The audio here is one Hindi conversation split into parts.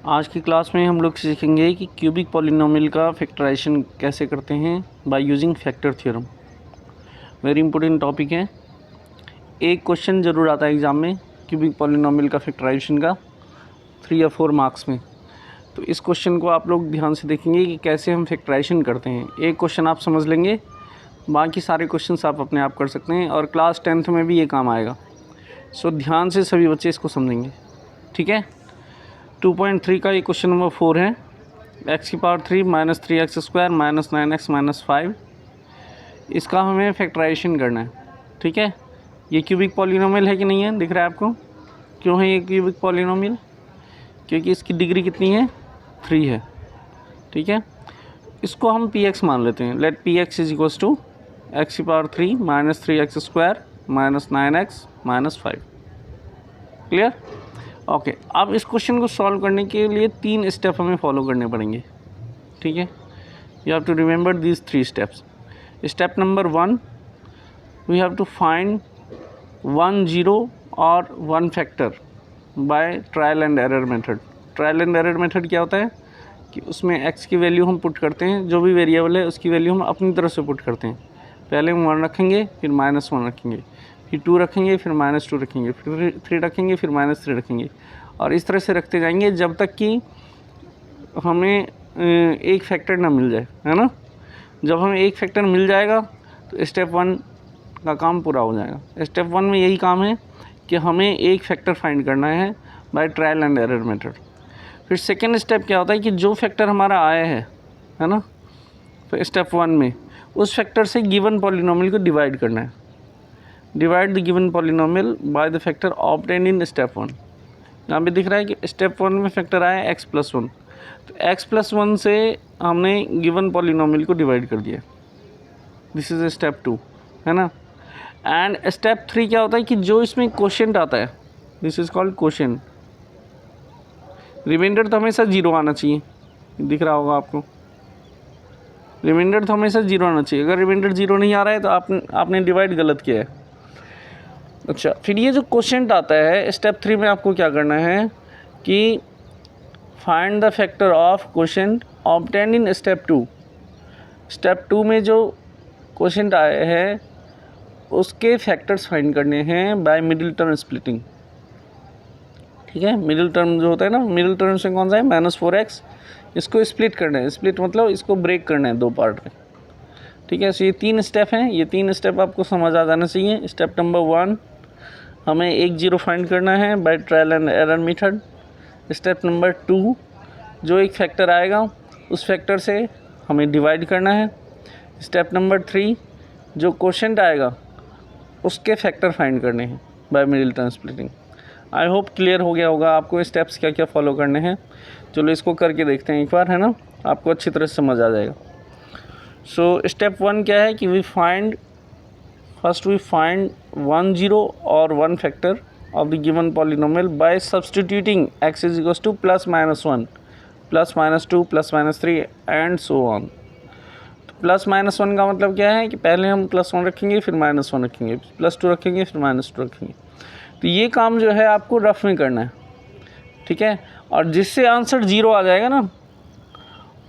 आज की क्लास में हम लोग सीखेंगे कि क्यूबिक पॉलिनोमियल का फैक्टराइजेशन कैसे करते हैं by using factor theorem. Very important topic है। एक क्वेश्चन ज़रूर आता है एग्ज़ाम में क्यूबिक पॉलिनोमियल का फैक्टराइजेशन का 3 या 4 मार्क्स में। तो इस क्वेश्चन को आप लोग ध्यान से देखेंगे कि कैसे हम फैक्टराइजेशन करते हैं। एक क्वेश्चन आप समझ लेंगे, बाकी सारे क्वेश्चंस आप अपने आप कर सकते हैं और क्लास 10th में भी ये काम आएगा। सो ध्यान से सभी बच्चे इसको समझेंगे, ठीक है। 2.3 का ये क्वेश्चन नंबर 4 है। x की power 3 minus 3x square minus 9x minus 5, इसका हमें फैक्टराइजेशन करना है, ठीक है। ये क्यूबिक पॉलिनोमियल है कि नहीं है, दिख रहा है आपको। क्यों है ये क्यूबिक पॉलिनोमियल? क्योंकि इसकी डिग्री कितनी है, 3 है, ठीक है। इसको हम px मान लेते हैं। Let px is equals to x की power 3 minus 3x square minus 9x minus 5। Clear? Okay. अब इस क्वेश्चन को सॉल्व करने के लिए 3 स्टेप हमें फॉलो करने पड़ेंगे, ठीक है। You have to remember these 3 steps. Step number 1, we have to find 1 0 और 1 factor by trial and error method. Trial and error method क्या होता है कि उसमें x की वैल्यू हम पुट करते हैं, जो भी वेरिएबल है उसकी वैल्यू हम अपनी तरफ से पुट करते हैं। पहले हम 1 रखेंगे, फिर -1 रखेंगे, फिर 2 रखेंगे, फिर -2 रखेंगे, फिर 3 रखेंगे, फिर -3 रखेंगे, और इस तरह से रखते जाएंगे जब तक कि हमें एक फैक्टर ना मिल जाए, है ना। जब हमें एक फैक्टर मिल जाएगा तो स्टेप 1 का काम पूरा हो जाएगा। स्टेप 1 में यही काम है कि हमें एक फैक्टर फाइंड करना है bye trial and error method. फिर सेकेंड स्टेप क्या होता है कि जो फैक्टर हमारा आया है ना, तो स्टेप 1 में उस फैक्टर से गिवन पॉलिनोमियल को डिवाइड करना है। Divide the given polynomial by the factor obtained in step 1। यहाँ पे दिख रहा है कि स्टेप 1 में फैक्टर आया x + 1, तो x + 1 से हमने गिवन पॉलिनोमियल को डिवाइड कर दिया। दिस इज स्टेप 2, है ना। एंड स्टेप 3 क्या होता है कि जो इसमें क्वोशिएंट आता है, this is called quotient. Remainder तो हमेशा 0 आना चाहिए, दिख रहा होगा आपको। रिमाइंडर तो हमेशा 0 आना चाहिए। अगर रिमाइंडर 0 नहीं आ रहा है तो आपने डिवाइड गलत किया है। अच्छा, फिर ये जो क्वोशिएंट आता है, स्टेप 3 में आपको क्या करना है कि find the factor of quotient obtained in step 2। Step 2 में जो क्वोशिएंट आए हैं उसके फैक्टर्स फाइंड करने हैं बाय मिडिल टर्म स्प्लिटिंग, ठीक है। मिडिल टर्म जो होता है ना, मिडिल टर्म से कौन सा है, -4x। इसको स्प्लिट करना है। स्प्लिट मतलब इसको ब्रेक करना है 2 पार्ट में, ठीक है। सो ये 3 स्टेप हैं। ये 3 स्टेप आपको समझ आ जाना चाहिए। स्टेप नंबर 1, हमें 1 0 फाइंड करना है bye trial and error method. Step number 2, जो एक फैक्टर आएगा उस फैक्टर से हमें डिवाइड करना है। स्टेप नंबर 3, जो क्वोशिएंट आएगा उसके फैक्टर फाइंड करने हैं by middle term splitting. I hope clear हो गया होगा आपको स्टेप्स क्या क्या फॉलो करने हैं। चलो इसको करके देखते हैं एक बार, है ना, आपको अच्छी तरह से समझ आ जाएगा। सो स्टेप 1 क्या है कि फर्स्ट वी फाइंड 1 0 और 1 factor of the given polynomial by substituting x is equals to +-1 +-2 +-3 and so on. तो +-1 का मतलब क्या है कि पहले हम +1 रखेंगे, फिर -1 रखेंगे, +2 रखेंगे, फिर -2 रखेंगे। तो ये काम जो है आपको रफ में करना है, ठीक है। और जिससे आंसर 0 आ जाएगा ना,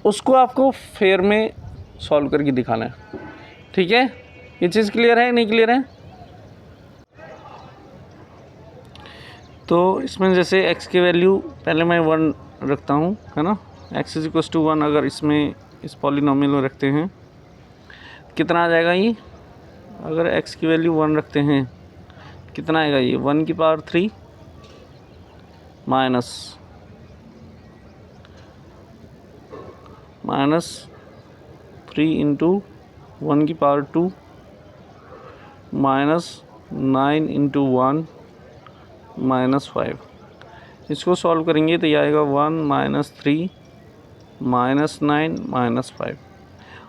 उसको आपको फेयर में सॉल्व करके दिखाना है, ठीक है। ये चीज़ क्लियर है, नहीं क्लियर है? तो इसमें जैसे x की वैल्यू पहले मैं 1 रखता हूँ, है ना। x इज इक्वल्स टू 1 अगर इसमें इस पॉलिनोमियल में रखते हैं, कितना आ जाएगा ये? अगर x की वैल्यू 1 रखते हैं, कितना आएगा ये? 1 की पावर 3 माइनस 3 इंटू 1 की पावर 2 -9 इंटू 1 -5। इसको सॉल्व करेंगे तो ये आएगा 1 -3 -9 -5।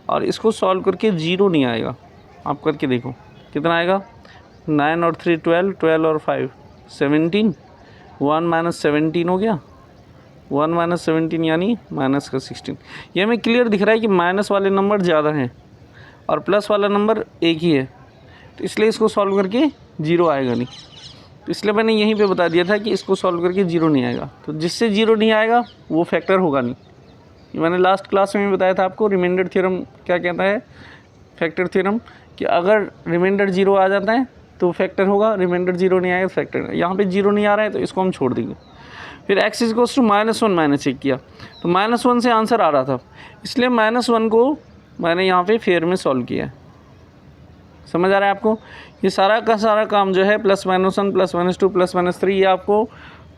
और इसको सॉल्व करके 0 नहीं आएगा। आप करके देखो कितना आएगा। 9 और 3 12, 12 और 5 17, 1 - 17 हो गया। 1 - 17 यानी -16। ये हमें क्लियर दिख रहा है कि माइनस वाले नंबर ज़्यादा हैं और प्लस वाला नंबर एक ही है, तो इसलिए इसको सॉल्व करके 0 आएगा नहीं। तो इसलिए मैंने यहीं पे बता दिया था कि इसको सॉल्व करके जीरो नहीं आएगा, तो जिससे जीरो नहीं आएगा वो फैक्टर होगा नहीं। ये मैंने लास्ट क्लास में भी बताया था आपको, रिमाइंडर थ्योरम क्या कहता है, फैक्टर थ्योरम, कि अगर रिमाइंडर जीरो आ जाता है तो फैक्टर होगा, रिमाइंडर जीरो नहीं आएगा तो फैक्टर। यहाँ पे जीरो नहीं आ रहा है तो इसको हम छोड़ देंगे। फिर x इक्वल्स टू -1 -1 किया तो -1 से आंसर आ रहा था, इसलिए -1 को मैंने यहाँ पे फेयर में सॉल्व किया है। समझ आ रहा है आपको? ये सारा का सारा काम जो है +-1 +-2 +-3 ये आपको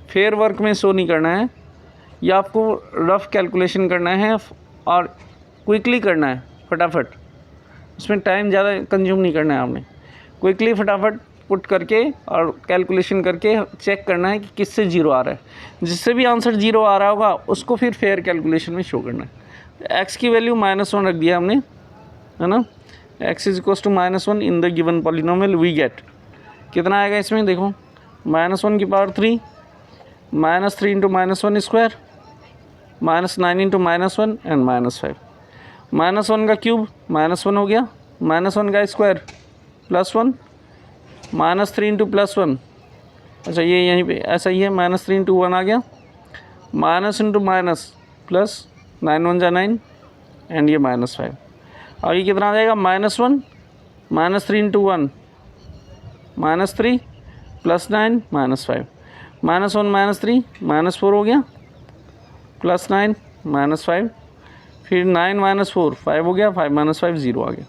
फेयर वर्क में शो नहीं करना है, ये आपको रफ कैलकुलेशन करना है और क्विकली करना है, फटाफट। उसमें टाइम ज़्यादा कंज्यूम नहीं करना है आपने, क्विकली फटाफट पुट करके और कैलकुलेशन करके चेक करना है कि किससे जीरो आ रहा है। जिससे भी आंसर जीरो आ रहा होगा उसको फिर फेयर कैलकुलेशन में शो करना है। x की वैल्यू -1 रख दिया हमने, है ना। x equals to -1 in the given polynomial we get, कितना आएगा इसमें देखो, -1 की power 3 -3 into -1 square -9 into -1 and -5। -1 का क्यूब -1 हो गया, -1 का स्क्वायर +1 -3 इंटू +1, अच्छा ये यहीं पे ऐसा ही है, -3 इंटू 1 आ गया, माइनस इंटू माइनस प्लस 9 1 जा 9 एंड ये -5। और ये कितना आ जाएगा, -1 -3 इंटू 1 -3 +9 -5 -1 -3 -4 हो गया, +9 -5 फिर 9 -4 5 हो गया, 5 -5 0 आ गया,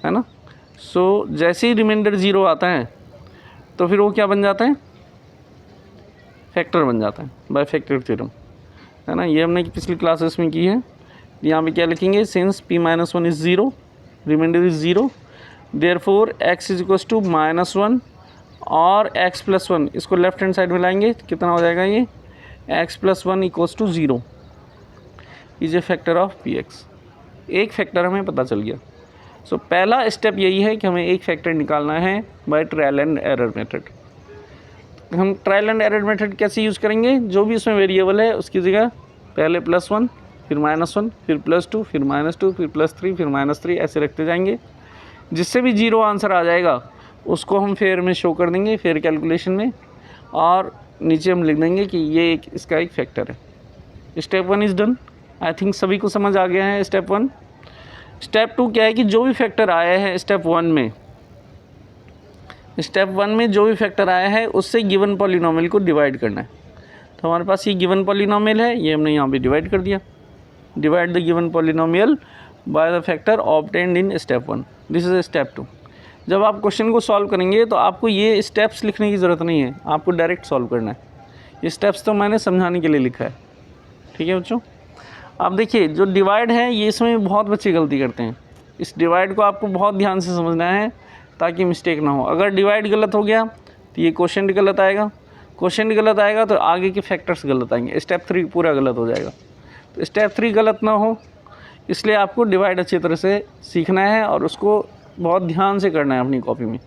है ना। सो जैसे ही रिमाइंडर 0 आता है तो फिर वो क्या बन जाता है, फैक्टर बन जाता है बाय फैक्टर थ्योरम, है ना। ये हमने पिछली क्लासेस में की है। यहाँ पे क्या लिखेंगे, since p-1 is 0, remainder is 0, therefore x is equals to -1 और x + 1 इसको लेफ्ट हैंड साइड में लाएंगे तो कितना हो जाएगा, ये x + 1 equals to 0 is a factor of px। एक फैक्टर हमें पता चल गया। सो पहला स्टेप यही है कि हमें एक फैक्टर निकालना है bye trial and error method. हम ट्रायल एंड एरर मेथड कैसे यूज़ करेंगे, जो भी उसमें वेरिएबल है उसकी जगह पहले +1 फिर -1 फिर +2 फिर -2 फिर +3 फिर -3 ऐसे रखते जाएंगे। जिससे भी 0 आंसर आ जाएगा उसको हम फेयर में शो कर देंगे, फेयर कैलकुलेशन में, और नीचे हम लिख देंगे कि ये इसका एक फैक्टर है। Step 1 is done. I think सभी को समझ आ गया है स्टेप 1। स्टेप 2 क्या है कि जो भी फैक्टर आया है स्टेप 1 में जो भी फैक्टर आया है उससे गिवन पॉलिनोमियल को डिवाइड करना है। तो हमारे पास ये गिवन पॉलिनोमियल है, ये हमने यहाँ पे डिवाइड कर दिया। Divide the given polynomial by the factor obtained in step 1। This is step 2। जब आप क्वेश्चन को सॉल्व करेंगे तो आपको ये स्टेप्स लिखने की ज़रूरत नहीं है, आपको डायरेक्ट सॉल्व करना है। ये स्टेप्स तो मैंने समझाने के लिए लिखा है, ठीक है बच्चों। अब देखिए जो डिवाइड है ये इसमें बहुत बच्चे गलती करते हैं। इस डिवाइड को आपको बहुत ध्यान से समझना है ताकि मिस्टेक ना हो। अगर डिवाइड गलत हो गया तो ये क्वेश्चन गलत आएगा, क्वेश्चन गलत आएगा तो आगे के फैक्टर्स गलत आएंगे, स्टेप 3 पूरा गलत हो जाएगा। तो स्टेप 3 गलत ना हो इसलिए आपको डिवाइड अच्छी तरह से सीखना है और उसको बहुत ध्यान से करना है अपनी कॉपी में।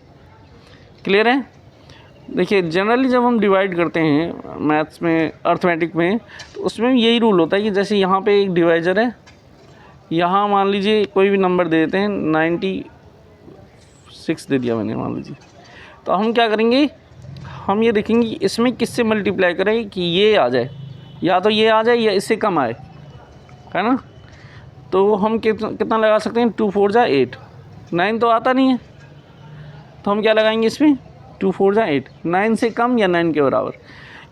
क्लियर है? देखिए जनरली जब हम डिवाइड करते हैं मैथ्स में, अर्थमेटिक में, तो उसमें यही रूल होता है कि जैसे यहाँ पे एक डिवाइजर है, यहाँ मान लीजिए कोई भी नंबर दे देते हैं, 96 दे दिया मैंने मान लीजिए, तो हम क्या करेंगे, हम ये देखेंगे इसमें किससे मल्टीप्लाई करें कि ये आ जाए, या तो ये आ जाए या इससे कम आए, है ना। तो हम कितना लगा सकते हैं, 2 4 जा 8, 9 तो आता नहीं है तो हम क्या लगाएंगे इसमें, 2 4 जा 8, 9 से कम या 9 के बराबर।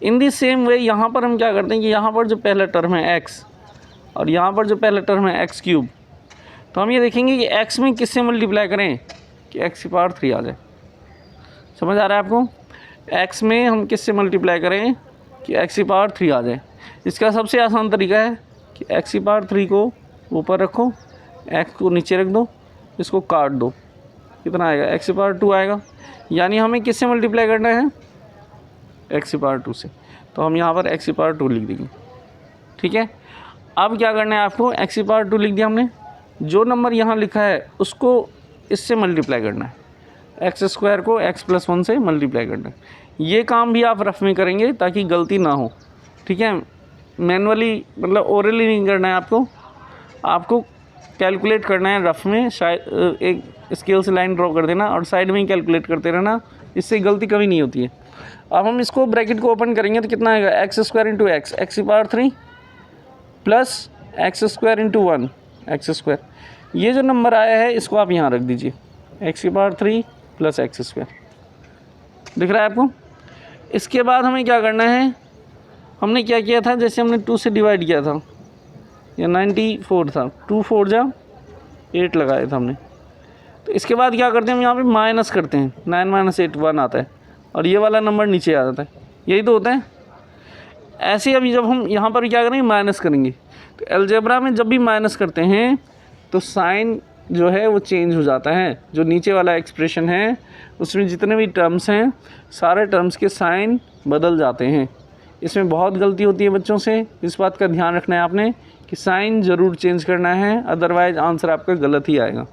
इन दी सेम वे यहाँ पर हम क्या करते हैं कि यहाँ पर जो पहला टर्म है x और यहाँ पर जो पहला टर्म है x3, तो हम ये देखेंगे कि x में किससे मल्टीप्लाई करें कि x की पावर 3 आ जाए। समझ आ रहा है आपको? x में हम किससे मल्टीप्लाई करें कि x की पावर 3 आ जाए। इसका सबसे आसान तरीका है कि x की पावर 3 को ऊपर रखो, x को नीचे रख दो, इसको काट दो, कितना आएगा, x की पावर 2 आएगा। यानी हमें किससे मल्टीप्लाई करना है, x की पावर 2 से, तो हम यहाँ पर x की पावर 2 लिख देंगे, ठीक है। अब क्या करना है आपको, x की पावर 2 लिख दिया हमने, जो नंबर यहाँ लिखा है उसको इससे मल्टीप्लाई करना है, x² को x + 1 से मल्टीप्लाई करना है। ये काम भी आप रफ में करेंगे ताकि गलती ना हो, ठीक है। मैनुअली मतलब ओरली नहीं करना है आपको कैलकुलेट करना है रफ में। शायद एक स्केल से लाइन ड्रॉ कर देना और साइड में ही कैलकुलेट करते रहना इससे गलती कभी नहीं होती है। अब हम इसको ब्रैकेट को ओपन करेंगे तो कितना आएगा, x square into x, x की power 3 plus x square into 1 x square. ये जो नंबर आया है इसको आप यहाँ रख दीजिए, एक्स की पावर 3 प्लस एक्स स्क्वायर। दिख रहा है आपको। इसके बाद हमें क्या करना है, हमने क्या किया था, जैसे हमने 2 से डिवाइड किया था, या 94 था, 2 4 जा 8 लगाया था हमने। तो इसके बाद क्या करते हैं, हम यहाँ पे माइनस करते हैं, 9 माइनस 8 1 आता है, और ये वाला नंबर नीचे आ जाता है, यही तो होता है। ऐसे ही अभी जब हम यहाँ पर क्या करेंगे, माइनस करेंगे, तो अलजेब्रा में जब भी माइनस करते हैं तो साइन जो है वो चेंज हो जाता है। जो नीचे वाला एक्सप्रेशन है उसमें जितने भी टर्म्स हैं सारे टर्म्स के साइन बदल जाते हैं। इसमें बहुत गलती होती है बच्चों से, इस बात का ध्यान रखना है आपने कि साइन ज़रूर चेंज करना है, अदरवाइज़ आंसर आपका गलत ही आएगा।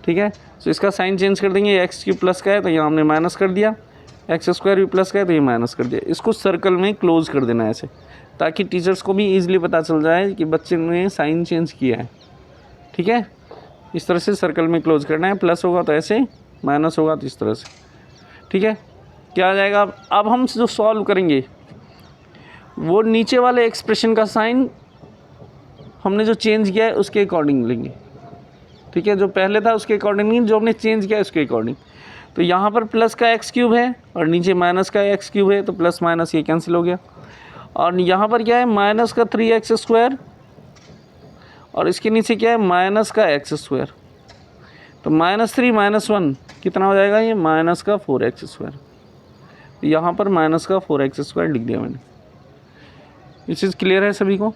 ठीक है, तो इसका साइन चेंज कर देंगे। एक्स क्यूब प्लस का है तो यहाँ हमने माइनस कर दिया, एक्स स्क्वायर भी प्लस का है तो ये माइनस कर दिया। इसको सर्कल में क्लोज कर देना है ऐसे, ताकि टीचर्स को भी ईजिली पता चल जाए कि बच्चे ने साइन चेंज किया है। ठीक है, इस तरह से सर्कल में क्लोज करना है। प्लस होगा तो ऐसे, माइनस होगा तो इस तरह से। ठीक है, क्या आ जाएगा। अब हम जो सॉल्व करेंगे वो नीचे वाले एक्सप्रेशन का साइन हमने जो चेंज किया है उसके अकॉर्डिंग लेंगे। ठीक है, जो पहले था उसके अकॉर्डिंग नहीं, जो हमने चेंज किया है उसके अकॉर्डिंग। तो यहाँ पर प्लस का एक्स क्यूब है और नीचे माइनस का एक्स क्यूब है, तो प्लस माइनस ये कैंसिल हो गया। और यहाँ पर क्या है, माइनस का 3x स्क्वायर, और इसके नीचे क्या है, माइनस का एक्स स्क्वायर। तो -3 - 1 कितना हो जाएगा, ये माइनस का 4x स्क्वायर। यहाँ पर माइनस का 4x स्क्वायर लिख दिया मैंने। ये चीज़ क्लियर है सभी को।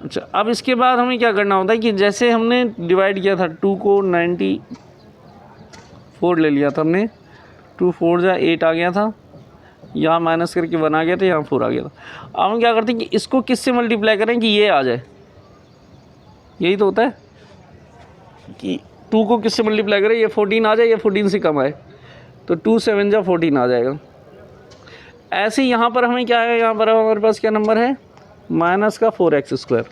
अच्छा, अब इसके बाद हमें क्या करना होता है कि जैसे हमने डिवाइड किया था 2 को 94 ले लिया था हमने, 2 4 जा 8 आ गया था, यहाँ माइनस करके 1 आ गया था, यहाँ 4 आ गया था। अब हम क्या करते हैं कि इसको किससे मल्टीप्लाई करें कि ये आ जाए। यही तो होता है कि 2 को किससे मल्टीप्लाई करें, ये 14 आ जाए, ये 14 से कम आए, तो 2 7 जा 14 आ जाएगा। ऐसे ही यहाँ पर हमें क्या है, यहाँ पर हमारे पास क्या नंबर है, माइनस का 4x स्क्वायर।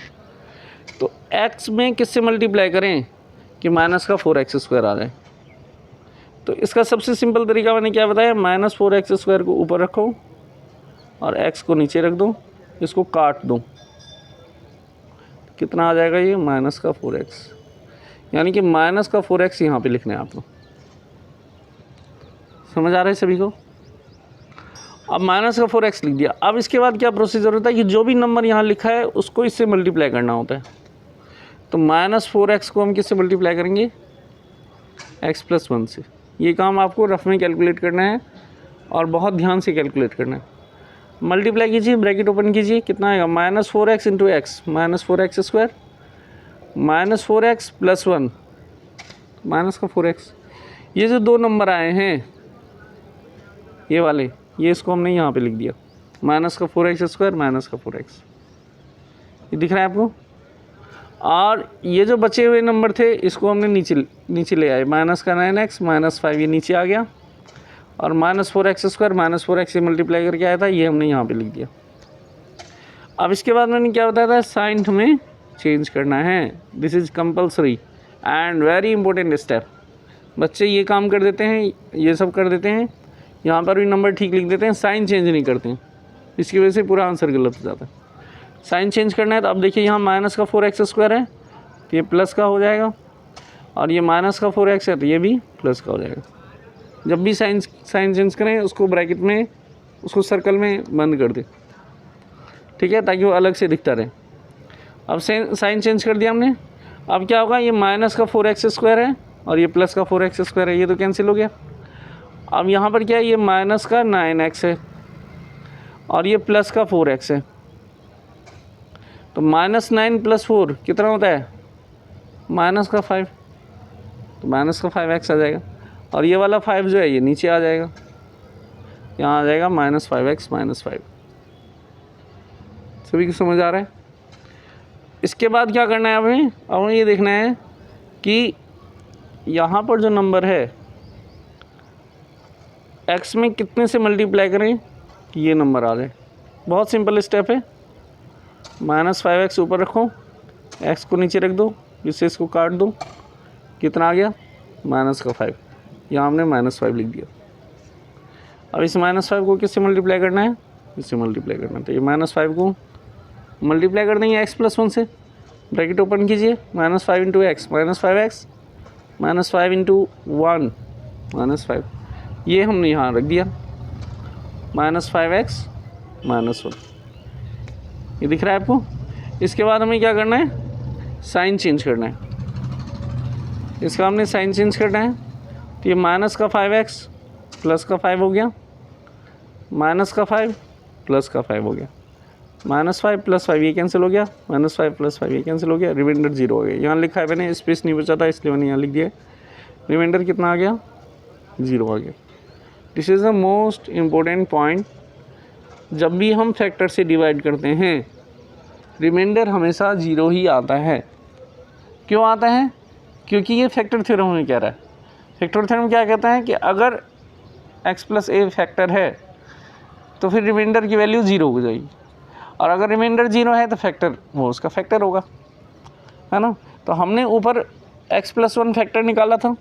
तो x में किससे मल्टीप्लाई करें कि माइनस का 4x स्क्वायर आ जाए। तो इसका सबसे सिंपल तरीका मैंने क्या बताया, -4x स्क्वायर को ऊपर रखो और x को नीचे रख दो, इसको काट दो, कितना आ जाएगा ये, माइनस का 4x। यानी कि माइनस का 4x यहाँ पे लिखना है आपको। समझ आ रहा है सभी को। अब माइनस का 4x लिख दिया। अब इसके बाद क्या प्रोसीजर होता है कि जो भी नंबर यहाँ लिखा है उसको इससे मल्टीप्लाई करना होता है। तो -4x को हम किससे मल्टीप्लाई करेंगे, x + 1 से। ये काम आपको रफ में कैलकुलेट करना है और बहुत ध्यान से कैलकुलेट करना है। मल्टीप्लाई कीजिए, ब्रैकेट ओपन कीजिए, कितना आएगा, -4x × x, -4x square, -4x + 1 minus का 4x। ये जो दो नंबर आए हैं ये वाले, ये इसको हमने यहाँ पे लिख दिया, माइनस का 4x स्क्वायर माइनस का 4x। ये दिख रहा है आपको। और ये जो बचे हुए नंबर थे इसको हमने नीचे ले आए, माइनस का 9x -5 ये नीचे आ गया, और -4x स्क्वायर -4x से मल्टीप्लाई करके आया था, ये हमने यहाँ पे लिख दिया। अब इसके बाद मैंने क्या बताया था, साइन हमें चेंज करना है। This is compulsory and very important step. बच्चे ये काम कर देते हैं, ये सब कर देते हैं, यहाँ पर भी नंबर ठीक लिख देते हैं, साइन चेंज नहीं करते हैं, इसकी वजह से पूरा आंसर गलत हो जाता है। साइन चेंज करना है तो अब देखिए यहाँ माइनस का 4x स्क्वायर है तो ये प्लस का हो जाएगा, और ये माइनस का 4x है तो ये भी प्लस का हो जाएगा। जब भी साइन चेंज करें उसको ब्रैकेट में, उसको सर्कल में बंद कर दें, ठीक है, ताकि वो अलग से दिखता रहे। अब साइन चेंज कर दिया हमने। अब क्या होगा, ये माइनस का 4x स्क्वायर है और ये प्लस का 4x स्क्वायर है, ये तो कैंसिल हो गया। अब यहाँ पर क्या है, ये माइनस का 9x है और ये प्लस का 4x है, तो -9 + 4 कितना होता है, माइनस का 5, तो माइनस का 5x आ जाएगा, और ये वाला 5 जो है ये नीचे आ जाएगा, यहाँ आ जाएगा -5x - 5। सभी को समझ आ रहा है। इसके बाद क्या करना है हमें, अब हमें ये देखना है कि यहाँ पर जो नंबर है x में कितने से मल्टीप्लाई करें कि ये नंबर आ जाए। बहुत सिंपल स्टेप है, -5x ऊपर रखो, x को नीचे रख दो, इससे इसको काट दो, कितना आ गया, -5। यहाँ हमने -5 लिख दिया। अब इस -5 को किससे मल्टीप्लाई करना है, इससे मल्टीप्लाई करना है। तो ये -5 को मल्टीप्लाई कर देंगे x+1 से, ब्रैकेट ओपन कीजिए, -5 × x -5x -5 × 1 -5, ये हमने यहाँ रख दिया -5x -1, ये दिख रहा है आपको। इसके बाद हमें क्या करना है, साइन चेंज करना है। इसका हमने साइन चेंज करना है, तो ये माइनस का 5x प्लस का 5 हो गया, माइनस का 5 प्लस का 5 हो गया, -5 + 5 ये कैंसिल हो गया, -5 + 5 ये कैंसिल हो गया, रिमाइंडर 0 हो गया। यहाँ लिखा है मैंने, स्पेस नहीं बचा था इसलिए मैंने यहाँ लिख दिया, रिमाइंडर कितना आ गया, 0 आ गया। This is the most important point. जब भी हम फैक्टर से डिवाइड करते हैं रिमाइंडर हमेशा 0 ही आता है। क्यों आता है, क्योंकि ये फैक्टर थ्योरम में कह रहा है। फैक्टर थ्योरम क्या कहता है कि अगर x + a फैक्टर है तो फिर रिमाइंडर की वैल्यू 0 हो जाएगी, और अगर रिमाइंडर 0 है तो फैक्टर वो उसका फैक्टर होगा, है ना। तो हमने ऊपर x+1 फैक्टर निकाला था,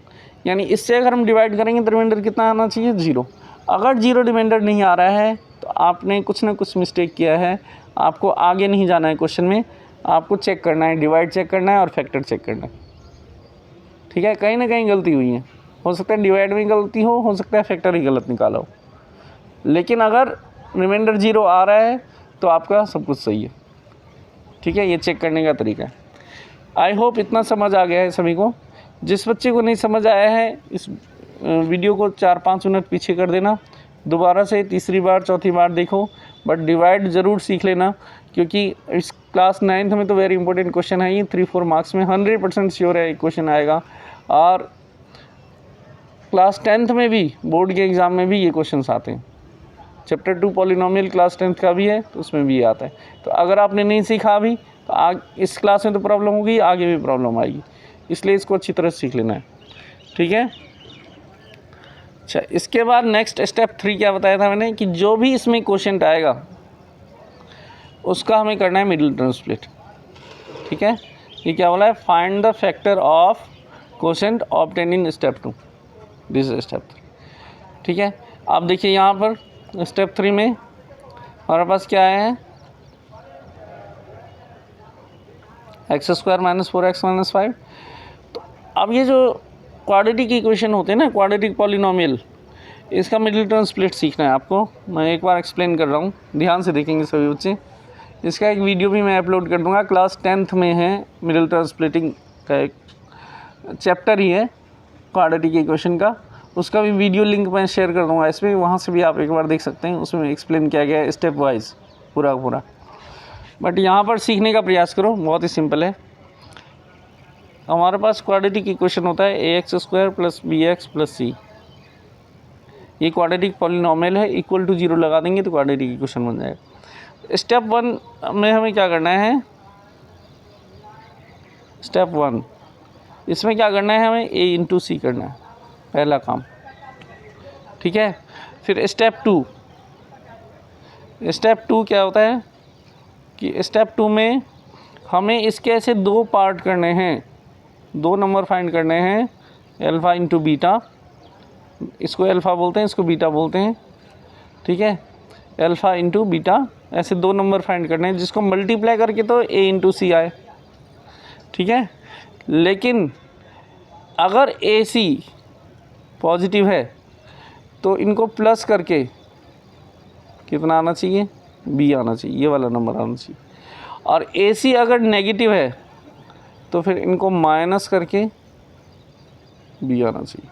यानी इससे अगर हम डिवाइड करेंगे तो रिमाइंडर कितना आना चाहिए, 0। अगर 0 रिमाइंडर नहीं आ रहा है तो आपने कुछ ना कुछ मिस्टेक किया है, आपको आगे नहीं जाना है क्वेश्चन में, आपको चेक करना है, डिवाइड चेक करना है और फैक्टर चेक करना है, ठीक है। कहीं ना कहीं गलती हुई है, हो सकता है डिवाइड में गलती हो सकता है फैक्टर ही गलत निकाला हो, लेकिन अगर रिमाइंडर 0 आ रहा है तो आपका सब कुछ सही है, ठीक है। ये चेक करने का तरीका है। आई होप इतना समझ आ गया है सभी को। जिस बच्चे को नहीं समझ आया है इस वीडियो को 4-5 मिनट पीछे कर देना, दोबारा से तीसरी बार चौथी बार देखो, बट डिवाइड ज़रूर सीख लेना, क्योंकि इस क्लास 9th में तो वेरी इंपॉर्टेंट क्वेश्चन है ये, 3-4 मार्क्स में 100% श्योर है एक क्वेश्चन आएगा, और क्लास 10th में भी बोर्ड के एग्ज़ाम में भी ये क्वेश्चन आते हैं। चैप्टर 2 पॉलिनोमियल क्लास 10th का भी है तो उसमें भी आता है। तो अगर आपने नहीं सीखा अभी तो इस क्लास में तो प्रॉब्लम होगी, आगे भी प्रॉब्लम आएगी, इसलिए इसको अच्छी तरह सीख लेना है, ठीक है। अच्छा, इसके बाद नेक्स्ट स्टेप 3 क्या बताया था मैंने, कि जो भी इसमें क्वेश्चन आएगा उसका हमें करना है मिडिल टर्म स्प्लिट, ठीक है। ये क्या बोला है, find the factor of quotient obtain in step 2, this is step 3, ठीक है। अब देखिए यहाँ पर स्टेप 3 में हमारे पास क्या है, x² - 4x - 5। तो अब ये जो क्वाड्रेटिक इक्वेशन होते हैं ना, क्वाड्रेटिक पॉलिनोमियल, इसका मिडिल टर्म स्प्लिट सीखना है आपको। मैं एक बार एक्सप्लेन कर रहा हूँ, ध्यान से देखेंगे सभी बच्चे। इसका एक वीडियो भी मैं अपलोड कर दूँगा, क्लास 10th में है, मिडिल टर्म स्प्लिटिंग का एक चैप्टर ही है क्वाड्रेटिक इक्वेशन का, उसका भी वीडियो लिंक मैं शेयर कर दूँगा इसमें, वहाँ से भी आप एक बार देख सकते हैं। उसमें एक्सप्लेन किया गया है स्टेप वाइज पूरा। बट यहाँ पर सीखने का प्रयास करो, बहुत ही सिंपल है। हमारे पास क्वाड्रेटिक इक्वेशन होता है ax² + bx + c, ये क्वाड्रेटिक पॉलिनोमियल है, इक्वल टू 0 लगा देंगे तो क्वाड्रेटिक इक्वेशन बन जाएगा। स्टेप 1 में हमें क्या करना है, स्टेप 1 इसमें क्या करना है, हमें a × c करना है, पहला काम, ठीक है। फिर स्टेप 2 क्या होता है कि स्टेप 2 में हमें इसके ऐसे 2 पार्ट करने हैं, 2 नंबर फाइंड करने हैं, अल्फ़ा × बीटा, इसको अल्फ़ा बोलते हैं, इसको बीटा बोलते हैं, ठीक है। अल्फ़ा × बीटा, ऐसे 2 नंबर फाइंड करने हैं जिसको मल्टीप्लाई करके तो a × c आए, ठीक है। लेकिन अगर ac पॉजिटिव है तो इनको प्लस करके कितना आना चाहिए, b आना चाहिए, ये वाला नंबर आना चाहिए। और ac अगर नेगेटिव है तो फिर इनको माइनस करके b आना चाहिए।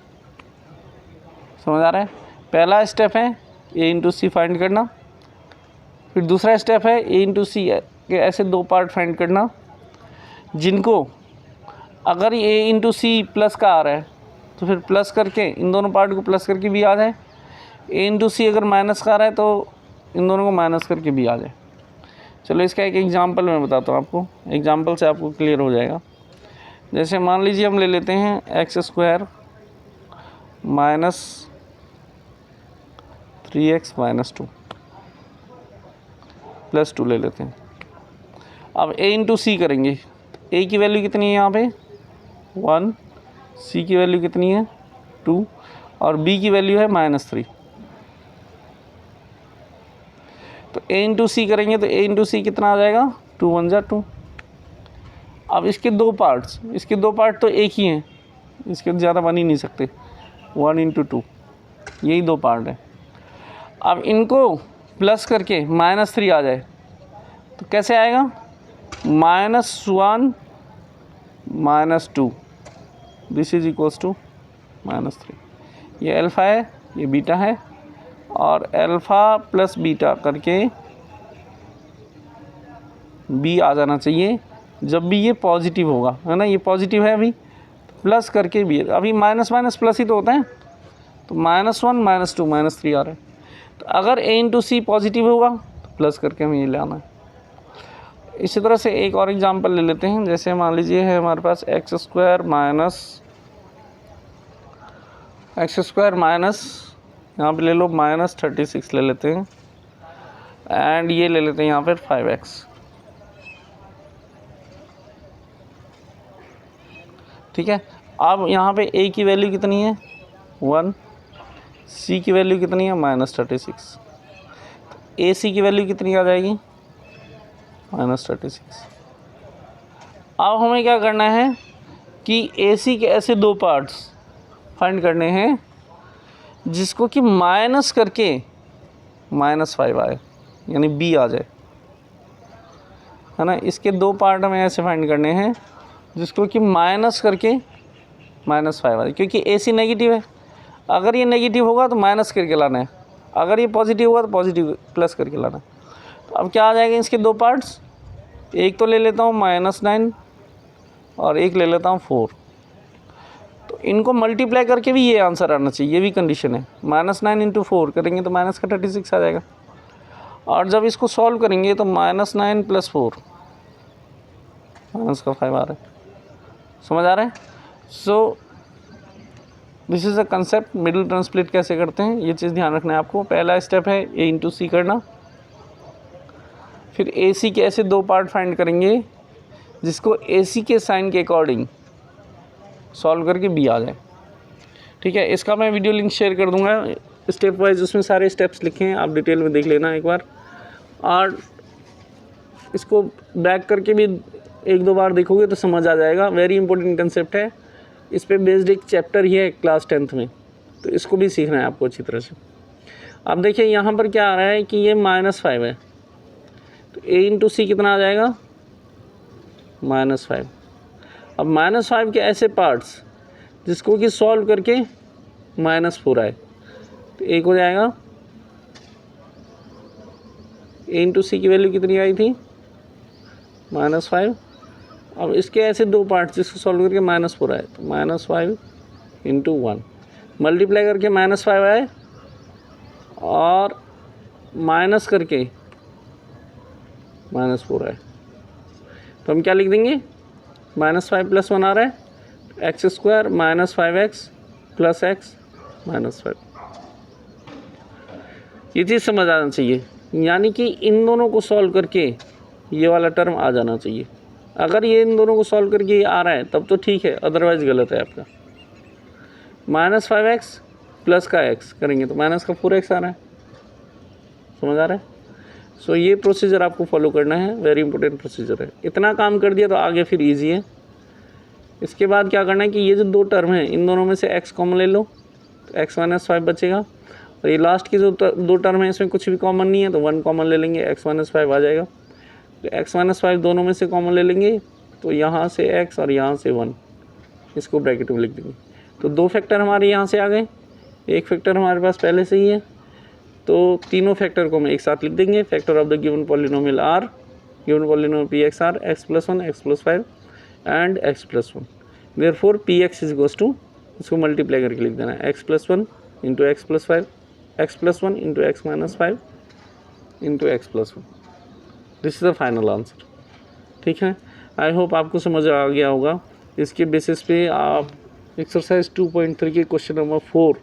समझ आ रहा है। पहला स्टेप है a × c फाइंड करना, फिर दूसरा स्टेप है a × c के ऐसे 2 पार्ट फाइंड करना जिनको अगर a × c प्लस का आ रहा है तो फिर प्लस करके इन दोनों पार्ट को प्लस करके भी आ जाए, a × c अगर माइनस का आ रहा है तो इन दोनों को माइनस करके भी आ जाए। चलो इसका एक एग्जांपल मैं बताता हूँ आपको, एग्जांपल से आपको क्लियर हो जाएगा। जैसे मान लीजिए हम ले लेते हैं x² - 3x - 2 + 2 ले लेते हैं। अब a × c करेंगे, a की वैल्यू कितनी है यहाँ पे 1, c की वैल्यू कितनी है 2, और b की वैल्यू है -3। तो a इंटू सी करेंगे तो a इंटू सी कितना आ जाएगा, 2 1 जा 2। अब इसके दो पार्ट तो एक ही हैं, इसके ज़्यादा बन ही नहीं सकते, 1 इंटू 2, यही दो पार्ट है। अब इनको प्लस करके -3 आ जाए तो कैसे आएगा, -1 -2, दिस इज इक्वल्स टू -3। ये अल्फ़ा है, ये बीटा है, और अल्फ़ा प्लस बीटा करके b आ जाना चाहिए जब भी ये पॉजिटिव होगा, है ना। ये पॉजिटिव है अभी, प्लस करके b, अभी माइनस माइनस प्लस ही तो होता है, तो -1 -2 -3 आ रहा है। तो अगर a इंटू सी पॉजिटिव होगा तो प्लस करके हमें ये ले आना है। इसी तरह से एक और एग्जांपल ले लेते हैं। जैसे मान लीजिए है हमारे पास x स्क्वायर माइनस यहाँ पे ले लो -36 ले लेते हैं, एंड ये ले लेते हैं यहाँ पर 5x। ठीक है, अब यहाँ पे a की वैल्यू कितनी है, 1, c की वैल्यू कितनी है, -36, ac की वैल्यू कितनी आ जाएगी, -36। अब हमें क्या करना है कि ac के ऐसे दो पार्ट्स फाइंड करने हैं जिसको कि माइनस करके -5 आए, यानी b आ जाए, है ना। इसके दो पार्ट हमें ऐसे फाइंड करने हैं जिसको कि माइनस करके -5 आ जाए, क्योंकि ac नेगेटिव है। अगर ये नेगेटिव होगा तो माइनस करके लाना है, अगर ये पॉजिटिव होगा तो पॉजिटिव प्लस करके लाना है। तो अब क्या आ जाएगा इसके दो पार्ट्स, एक तो ले लेता हूँ -9 और एक ले लेता हूँ 4। तो इनको मल्टीप्लाई करके भी ये आंसर आना चाहिए, ये भी कंडीशन है। -9 इंटू 4 करेंगे तो -36 आ जाएगा, और जब इसको सॉल्व करेंगे तो -9 + 4 -5 आ रहा है। समझ आ रहा है। So this is a concept, middle term split कैसे करते हैं ये चीज़ ध्यान रखना है आपको। पहला स्टेप है a इंटू सी करना, फिर AC के ऐसे दो पार्ट फाइंड करेंगे जिसको AC के साइन के अकॉर्डिंग सॉल्व करके b आ जाए। ठीक है, इसका मैं वीडियो लिंक शेयर कर दूंगा स्टेप वाइज, उसमें सारे स्टेप्स लिखे हैं, आप डिटेल में देख लेना एक बार, और इसको बैक करके भी एक दो बार देखोगे तो समझ आ जाएगा। वेरी इंपॉर्टेंट कंसेप्ट है, इस पे बेस्ड एक चैप्टर ही है क्लास 10th में, तो इसको भी सीखना है आपको अच्छी तरह से। अब देखिए यहाँ पर क्या आ रहा है कि ये -5 है, तो a इंटू सी कितना आ जाएगा, -5। अब -5 के ऐसे पार्ट्स जिसको कि सॉल्व करके -4 आए, तो एक हो जाएगा, a इंटू सी की वैल्यू कितनी आई थी, -5। अब इसके ऐसे दो पार्ट्स जिसको सॉल्व करके -4 आए, तो -5 इंटू 1 मल्टीप्लाई करके -5 आए, और माइनस करके -4 आए, तो हम क्या लिख देंगे, -5 + 1 आ रहा है, x स्क्वायर -5x + x -5। ये चीज़ समझ आना चाहिए, यानी कि इन दोनों को सॉल्व करके ये वाला टर्म आ जाना चाहिए। अगर ये इन दोनों को सॉल्व करके ये आ रहा है तब तो ठीक है, अदरवाइज़ गलत है आपका। -5x प्लस का x करेंगे तो माइनस का 4x आ रहा है। समझ आ रहा है। सो ये प्रोसीजर आपको फॉलो करना है, वेरी इंपॉर्टेंट प्रोसीजर है। इतना काम कर दिया तो आगे फिर ईजी है। इसके बाद क्या करना है कि ये जो दो टर्म हैं इन दोनों में से x कॉमन ले लो, तो x - 5 बचेगा, और ये लास्ट की जो दो टर्म है इसमें कुछ भी कॉमन नहीं है तो 1 कॉमन ले लेंगे, x - 5 आ जाएगा। तो x - 5 दोनों में से कॉमन ले लेंगे, तो यहाँ से x और यहाँ से 1, इसको ब्रैकेट में लिख देंगे। तो दो फैक्टर हमारे यहाँ से आ गए, एक फैक्टर हमारे पास पहले से ही है, तो तीनों फैक्टर को हम एक साथ लिख देंगे। Factor of the given polynomial are, given polynomial px are x + 1 x + 5 and x + 1। Therefore px is to, इसको मल्टीप्लाई करके लिख देना है, x + 1 into x + 5, x + 1 into x - 5 into x + 1। This is the final answer. ठीक है, आई होप आपको समझ आ गया होगा। इसके बेसिस पे आप एक्सरसाइज 2.3 के क्वेश्चन नंबर 4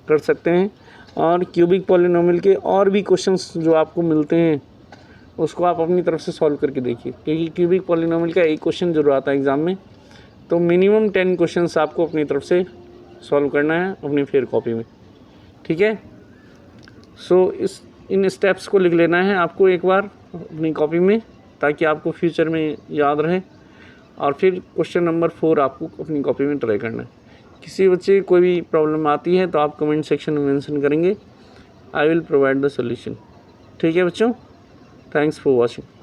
कर सकते हैं, और क्यूबिक पॉलिनोमियल के और भी क्वेश्चंस जो आपको मिलते हैं उसको आप अपनी तरफ से सॉल्व करके देखिए, क्योंकि क्यूबिक पॉलिनोमियल का एक क्वेश्चन जरूर आता है एग्ज़ाम में, तो मिनिमम 10 क्वेश्चंस आपको अपनी तरफ से सॉल्व करना है अपनी फेयर कॉपी में, ठीक है। सो इन स्टेप्स को लिख लेना है आपको एक बार अपनी कॉपी में, ताकि आपको फ्यूचर में याद रहे। और फिर क्वेश्चन नंबर 4 आपको अपनी कॉपी में ट्राई करना है। किसी बच्चे कोई भी प्रॉब्लम आती है तो आप कमेंट सेक्शन में मेंशन करेंगे, I will provide the solution. ठीक है बच्चों, थैंक्स फॉर वॉचिंग।